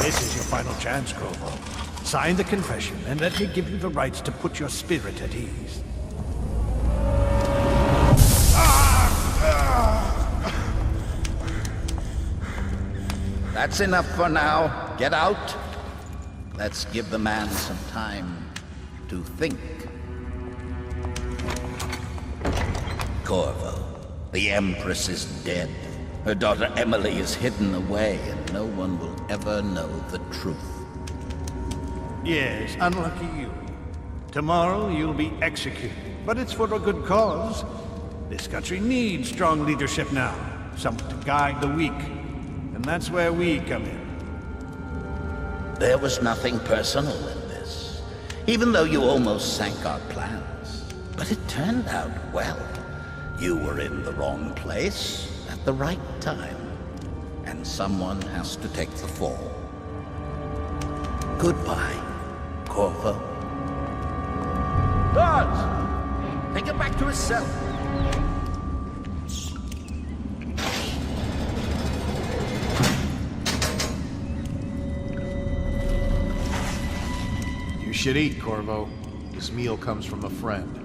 This is your final chance, Corvo. Sign the confession, and let me give you the rights to put your spirit at ease. That's enough for now. Get out. Let's give the man some time to think. Corvo, the Empress is dead. Her daughter Emily is hidden away, and no one will ever know the truth. Yes, unlucky you. Tomorrow you'll be executed, but it's for a good cause. This country needs strong leadership now, someone to guide the weak. And that's where we come in. There was nothing personal in this, even though you almost sank our plans. But it turned out well. You were in the wrong place at the right time, and someone has to take the fall. Goodbye, Corvo. Guards! Take him back to his cell. You should eat, Corvo. This meal comes from a friend.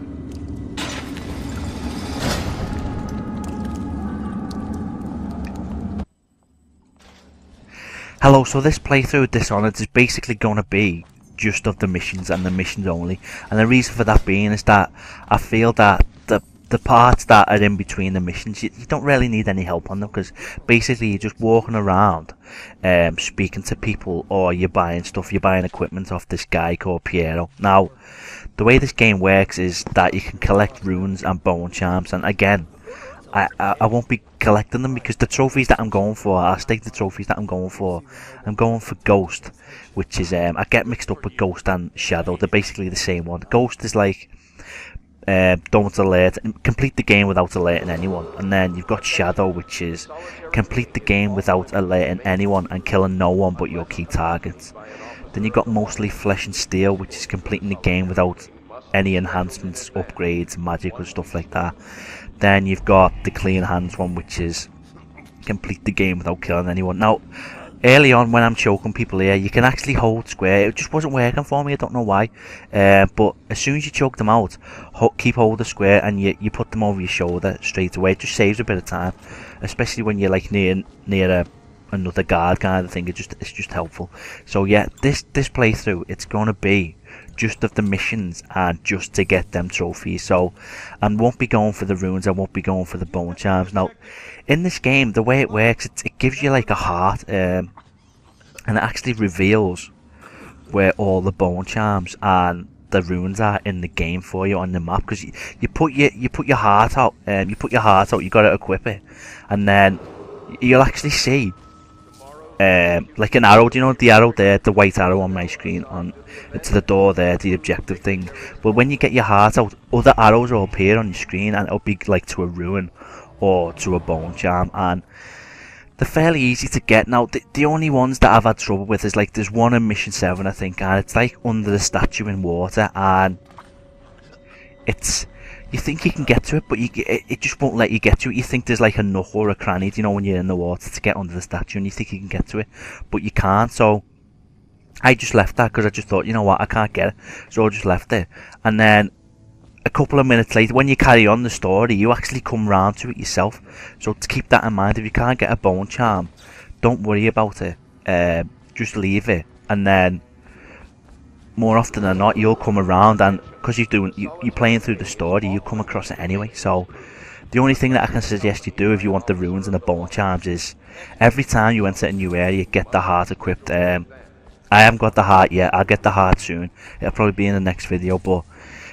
Hello, so this playthrough of Dishonored is basically going to be just of the missions and the missions only. And the reason for that being is that I feel that the parts that are in between the missions, you don't really need any help on them, because basically you're just walking around speaking to people, or you're buying stuff, you're buying equipment off this guy called Piero. Now, the way this game works is that you can collect runes and bone charms, and again, I won't be collecting them because the trophies that I'm going for, I'll state the trophies that I'm going for Ghost, which is, I get mixed up with Ghost and Shadow. They're basically the same one. Ghost is like, don't alert, complete the game without alerting anyone. And then you've got Shadow, which is complete the game without alerting anyone and killing no one but your key targets. Then you've got mostly Flesh and Steel, which is completing the game without any enhancements, upgrades, magic or stuff like that. Then you've got the Clean Hands one, which is complete the game without killing anyone. Now, early on when I'm choking people here, you can actually hold square. It just wasn't working for me, I don't know why. But as soon as you choke them out, keep hold of square and you put them over your shoulder straight away. It just saves a bit of time, especially when you're like near another guard kind of thing. It's just helpful. So yeah, this playthrough, it's gonna be just of the missions and just to get them trophies. So I won't be going for the runes, I won't be going for the bone charms. Now in this game, the way it works, it gives you like a heart, and it actually reveals where all the bone charms and the runes are in the game for you on the map, because you put your heart out, you gotta equip it, and then you'll actually see like an arrow. Do you know the arrow there, the white arrow on my screen, on to the door there, the objective thing? But when you get your heart out, other arrows will appear on your screen, and it'll be like to a rune or to a bone charm, and they're fairly easy to get. Now the only ones that I've had trouble with is like there's one in mission 7 I think, and it's like under the statue in water, and it's, you think you can get to it, but it just won't let you get to it. You think there's like a nook or a cranny, you know, when you're in the water to get under the statue, and you think you can get to it, but you can't. So I just left that because I just thought, you know what, I can't get it, so I just left it. And then a couple of minutes later, when you carry on the story, you actually come round to it yourself. So to keep that in mind, if you can't get a bone charm, don't worry about it, just leave it, and then more often than not you'll come around, and because you're playing through the story, you come across it anyway. So the only thing that I can suggest you do if you want the runes and the bone charms is every time you enter a new area, get the heart equipped. I haven't got the heart yet, I'll get the heart soon, it'll probably be in the next video, but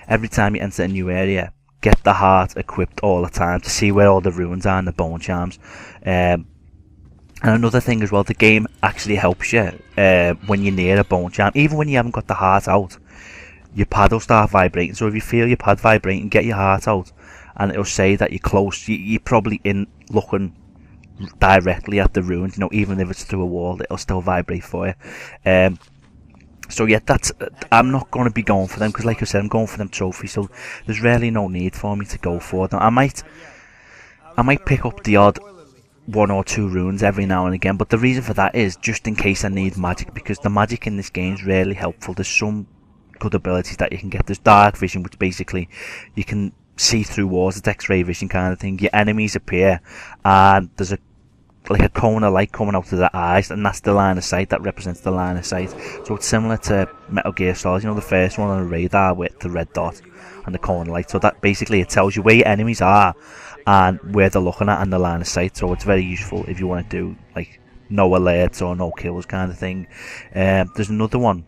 every time you enter a new area, get the heart equipped all the time to see where all the runes are and the bone charms. And another thing as well, the game actually helps you when you're near a bone charm. Even when you haven't got the heart out, your pad will start vibrating. So if you feel your pad vibrating, get your heart out, and it'll say that you're close. You're probably looking directly at the runes. You know, even if it's through a wall, it'll still vibrate for you. So yeah, I'm not going to be going for them because, like I said, I'm going for them trophies. So there's really no need for me to go for them. I might pick up the odd 1 or 2 runes every now and again, but the reason for that is just in case I need magic, because the magic in this game is really helpful. There's some good abilities that you can get. There's dark vision, which basically you can see through walls. It's X-ray vision kind of thing. Your enemies appear and there's a cone of light coming out of their eyes, and that's the line of sight. That represents the line of sight. So it's similar to Metal Gear Solid, you know, the first one on the radar with the red dot and the cone of light. So that basically, it tells you where your enemies are and where they're looking at and the line of sight. So it's very useful if you want to do like no alerts or no kills kind of thing. There's another one,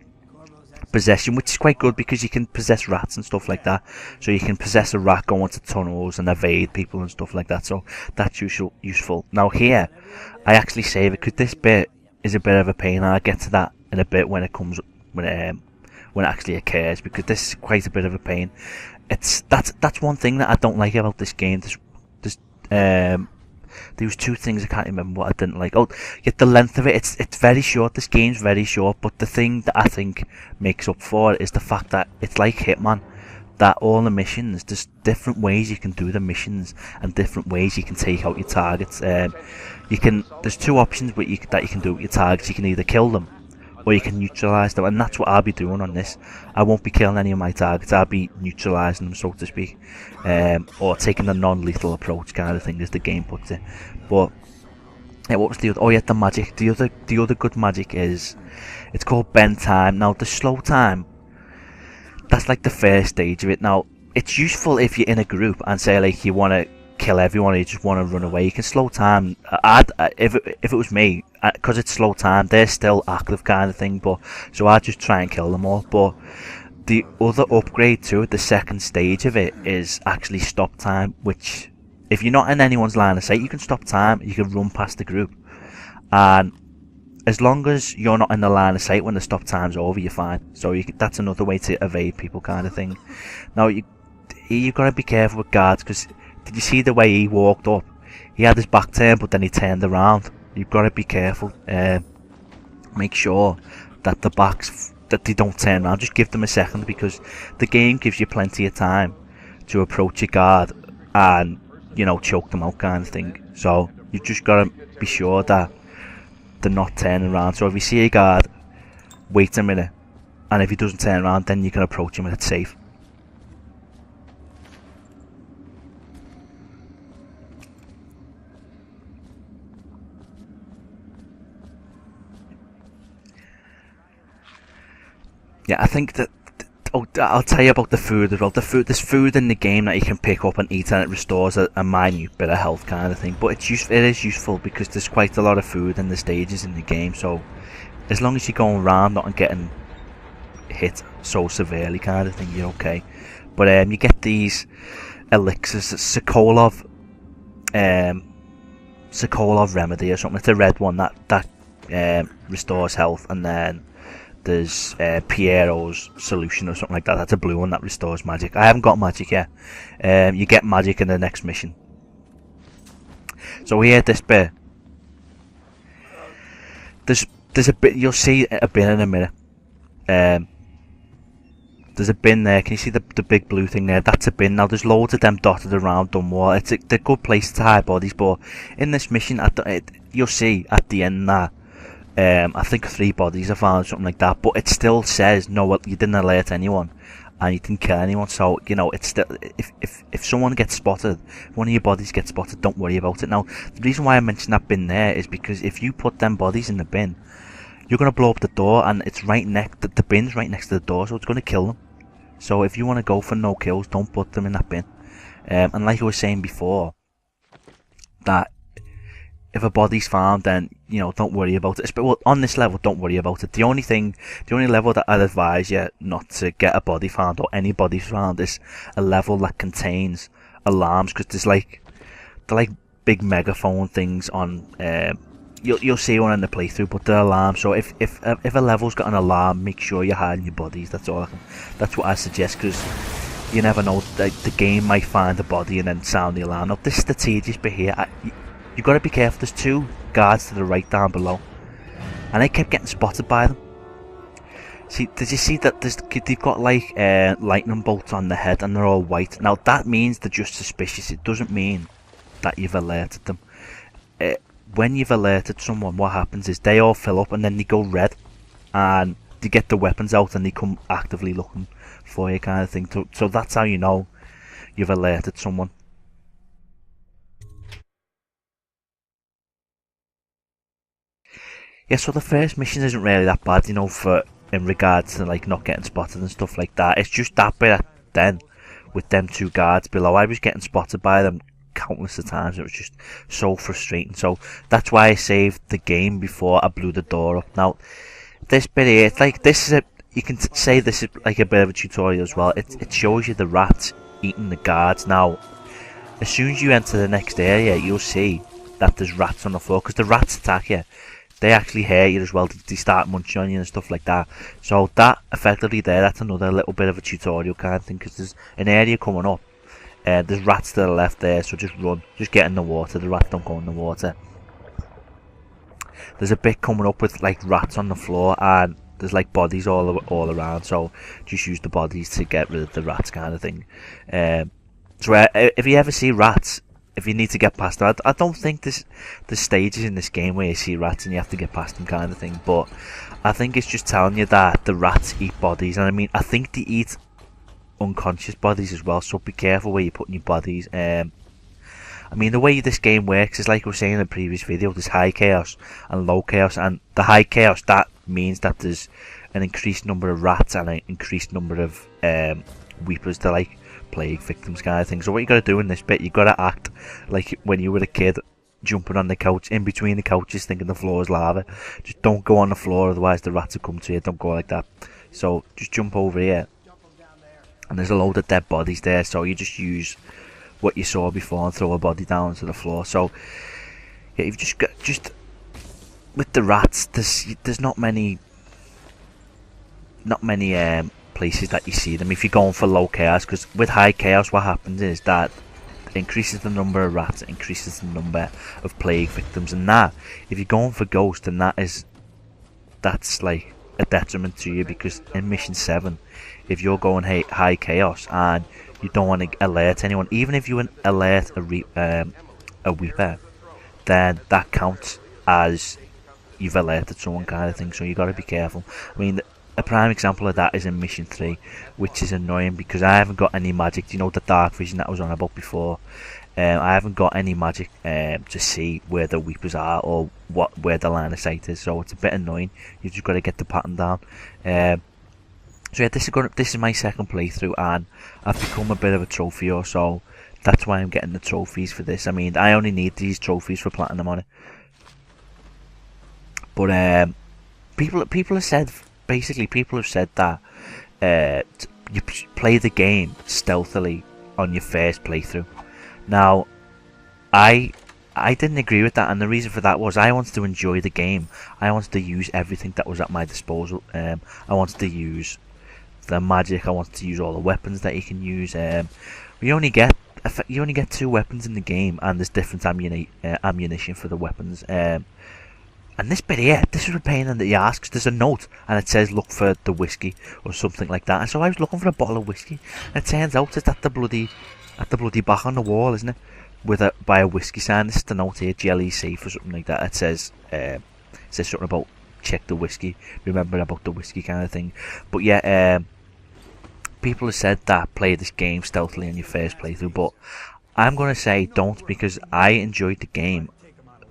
possession, which is quite good because you can possess rats and stuff like that. So you can possess a rat, go into tunnels and evade people and stuff like that. So that's useful. Now here, I actually save it because this bit is a bit of a pain. I'll get to that in a bit when it comes when it actually occurs, because this is quite a bit of a pain. That's one thing that I don't like about this game. There was 2 things I can't remember what I didn't like. Oh, yet the length of it. It's very short. This game's very short, but the thing that I think makes up for it is the fact that it's like Hitman. That all the missions, there's different ways you can do the missions and different ways you can take out your targets. There's 2 options that you can do with your targets. You can either kill them or you can neutralise them, and that's what I'll be doing on this. I won't be killing any of my targets. I'll be neutralising them, so to speak, or taking the non-lethal approach kind of thing, as the game puts it. But yeah, what was the other? Oh yeah, the magic. The other good magic is, it's called bend time. Now the slow time, that's like the first stage of it. Now it's useful if you're in a group and say like you want to kill everyone or you just want to run away. You can slow time. If it was me, because it's slow time, they're still active kind of thing, but so I'd just try and kill them all. But the other upgrade to it, the second stage of it, is actually stop time, which if you're not in anyone's line of sight, you can stop time. You can run past the group, and as long as you're not in the line of sight when the stop time's over, you're fine. So that's another way to evade people kind of thing. Now you've got to be careful with guards, because did you see the way he walked up? He had his back turned, but then he turned around. You've got to be careful. Make sure that that they don't turn around. Just give them a second, because the game gives you plenty of time to approach your guard and, you know, choke them out kind of thing. So you just got to be sure that they're not turning around. So if you see a guard, wait a minute, and if he doesn't turn around, then you can approach him and it's safe. Yeah, I think that. Oh, I'll tell you about the food as well. There's food in the game that you can pick up and eat, and it restores a minute bit of health kind of thing. But it is useful because there's quite a lot of food in the stages in the game. So as long as you're going around not getting hit so severely kind of thing, you're okay. But you get these elixirs, Sokolov remedy or something. It's a red one that restores health, and then there's Piero's solution or something like that. That's a blue one that restores magic. I haven't got magic yet. You get magic in the next mission. So here, this bit, there's a bit. You'll see a bin in a minute. There's a bin there. Can you see the big blue thing there? That's a bin. Now there's loads of them dotted around Dunwall. It's a good place to hide bodies, but in this mission, you'll see at the end that. I think 3 bodies are found, something like that, but it still says no, you didn't alert anyone and you didn't kill anyone. So you know, it's still, if someone gets spotted, if one of your bodies gets spotted, don't worry about it. Now the reason why I mentioned that bin there is because if you put them bodies in the bin, you're going to blow up the door, and it's the bin's right next to the door, so it's going to kill them. So if you want to go for no kills, don't put them in that bin. And like I was saying before, that if a body's found, then, you know, don't worry about it. But well, on this level, don't worry about it. The only level that I'd advise you not to get a body found, or any bodies found, is a level that contains alarms, because they're like big megaphone things on. You'll see one in the playthrough, but they're alarms. So if a level's got an alarm, make sure you're hiding your bodies. That's what I suggest, because you never know, the game might find a body and then sound the alarm. Now this is the tedious bit here. You've got to be careful. There's 2 guards to the right down below, and I kept getting spotted by them. See, did you see that they've got like lightning bolts on their head, and they're all white? Now that means they're just suspicious. It doesn't mean that you've alerted them. when you've alerted someone, what happens is they all fill up and then they go red, and they get the weapons out and they come actively looking for you, kind of thing. So that's how you know you've alerted someone. Yeah, so the first mission isn't really that bad, you know, for in regards to like not getting spotted and stuff like that. It's just that bit then with them 2 guards below. I was getting spotted by them countless of times. It was just so frustrating. So that's why I saved the game before I blew the door up. Now this bit here, it's like, this is you can say this is like a bit of a tutorial as well. It shows you the rats eating the guards. Now as soon as you enter the next area, you'll see that there's rats on the floor, because the rats attack you. They actually hurt you as well. They start munching on you and stuff like that. So that effectively there, that's another little bit of a tutorial kind of thing, because there's an area coming up. There's rats to the left there, so just run. Just get in the water. The rats don't go in the water. There's a bit coming up with like rats on the floor, and there's like bodies all around. So just use the bodies to get rid of the rats kind of thing. So if you ever see rats, if you need to get past them, I don't think there's stages in this game where you see rats and you have to get past them kind of thing, but I think it's just telling you that the rats eat bodies, and I mean, I think they eat unconscious bodies as well, so be careful where you're putting your bodies. I mean, the way this game works is like I was saying in the previous video, there's high chaos and low chaos, and the high chaos, that means that there's an increased number of rats and an increased number of weepers to like plague victims kind of thing. So what you got to do in this bit, you got to act like when you were a kid, jumping on the couch, in between the couches, thinking the floor is lava. Just don't go on the floor, otherwise the rats will come to you. Don't go like that. So just jump over here, and there's a load of dead bodies there, so you just use what you saw before and throw a body down to the floor. So yeah, you've just got, just with the rats, there's not many places that you see them if you're going for low chaos, because with high chaos what happens is that it increases the number of rats, it increases the number of plague victims, and that, if you're going for ghost, then that's like a detriment to you, because in mission 7, if you're going high chaos and you don't want to alert anyone, even if you alert a weeper, then that counts as you've alerted someone kind of thing, so you got to be careful. I mean, a prime example of that is in mission 3, which is annoying because I haven't got any magic. You know, the dark vision that I was on about before, I haven't got any magic to see where the weepers are or where the line of sight is, so it's a bit annoying. You've just got to get the pattern down. So yeah, this is my second playthrough, and I've become a bit of a trophy, or so that's why I'm getting the trophies for this. I mean, I only need these trophies for platinum on it. But people have said, basically people have said that you play the game stealthily on your first playthrough. Now, I didn't agree with that, and the reason for that was I wanted to enjoy the game. I wanted to use everything that was at my disposal. I wanted to use the magic. I wanted to use all the weapons that you can use. You only get 2 weapons in the game, and there's different ammunition for the weapons. And this bit here, this is a pain in the ass, 'cause there's a note and it says look for the whiskey or something like that. And so I was looking for a bottle of whiskey, and it turns out it's at the bloody back on the wall, isn't it? By a whiskey sign. This is the note here, jelly safe or something like that. It says something about check the whiskey, remember about the whiskey kind of thing. But yeah, people have said that play this game stealthily on your first playthrough, but I'm gonna say don't, because I enjoyed the game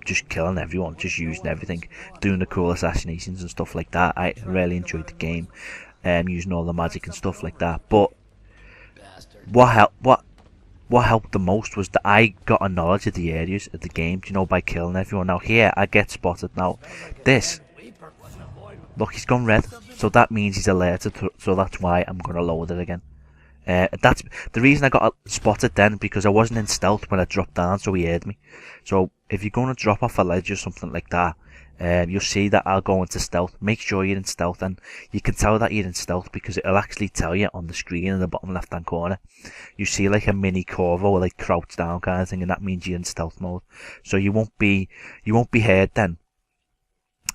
just killing everyone, just using everything, doing the cool assassinations and stuff like that. I really enjoyed the game, using all the magic and stuff like that. But what helped the most was that I got a knowledge of the areas of the game, you know, by killing everyone. Now here I get spotted. Now this, look, he's gone red, so that means he's alerted, so that's why I'm gonna load it again. That's the reason I got spotted then, because I wasn't in stealth when I dropped down, so he heard me. So if you're going to drop off a ledge or something like that, you'll see that I'll go into stealth. Make sure you're in stealth, and you can tell that you're in stealth because it'll actually tell you on the screen in the bottom left hand corner. You see like a mini corvo, like crouch down kind of thing, and that means you're in stealth mode. So you won't be heard then,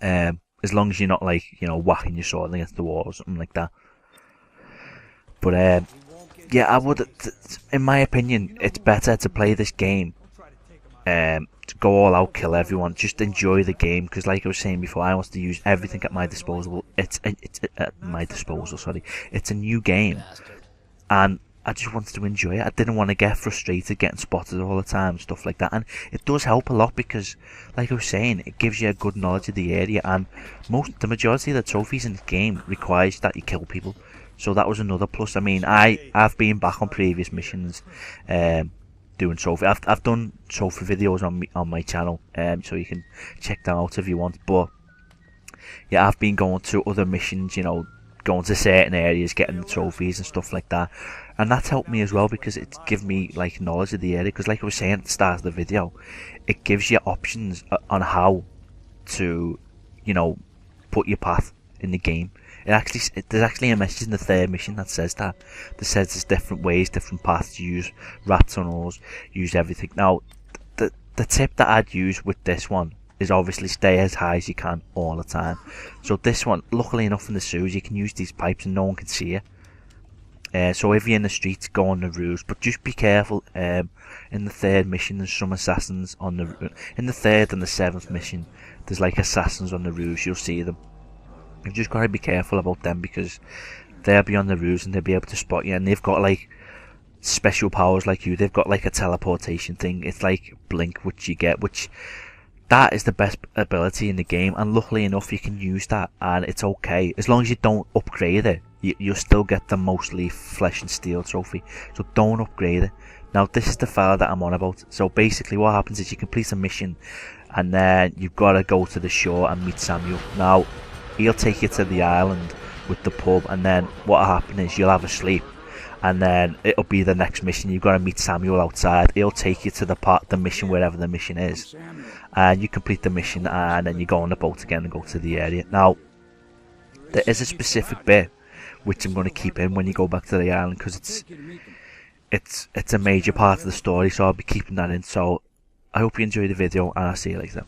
as long as you're not like, you know, whacking your sword against the wall or something like that. But yeah, I would, in my opinion, it's better to play this game go all out, kill everyone, just enjoy the game, because like I was saying before, I want to use everything at my disposal. It's at my disposal, sorry. It's a new game, and I just wanted to enjoy it. I didn't want to get frustrated getting spotted all the time, stuff like that. And it does help a lot because, like I was saying, it gives you a good knowledge of the area, and the majority of the trophies in the game requires that you kill people. So that was another plus. I mean, I've been back on previous missions, doing trophy. I've done trophy videos on my channel, so you can check them out if you want. But yeah, I've been going to other missions, you know, going to certain areas, getting the trophies and stuff like that, and that's helped me as well because it's given me like knowledge of the area. Because like I was saying at the start of the video, it gives you options on how to, you know, put your path in the game. There's actually a message in the third mission that says that. That says there's different ways, different paths to use, rat tunnels, use everything. Now, the tip that I'd use with this one is obviously stay as high as you can all the time. So this one, luckily enough in the sewers, you can use these pipes and no one can see you. So if you're in the streets, go on the roofs, but just be careful. In the third mission, there's some assassins on the. In the third and the seventh mission, there's like assassins on the roofs. You'll see them. You've just got to be careful about them because they'll be on the roofs and they'll be able to spot you. And they've got like special powers like you. They've got like a teleportation thing. It's like Blink, which you get, which that is the best ability in the game. And luckily enough, you can use that, and it's okay as long as you don't upgrade it. You'll still get the mostly flesh and steel trophy, so don't upgrade it. Now this is the file that I'm on about. So basically what happens is you complete a mission and then you've got to go to the shore and meet Samuel. Now he'll take you to the island with the pub, and then what'll happen is you'll have a sleep, and then it'll be the next mission. You've got to meet Samuel outside. He'll take you to the mission, wherever the mission is, and you complete the mission, and then you go on the boat again and go to the area. Now there is a specific bit which I'm going to keep in when you go back to the island, because it's a major part of the story, so I'll be keeping that in. So I hope you enjoy the video, and I'll see you later.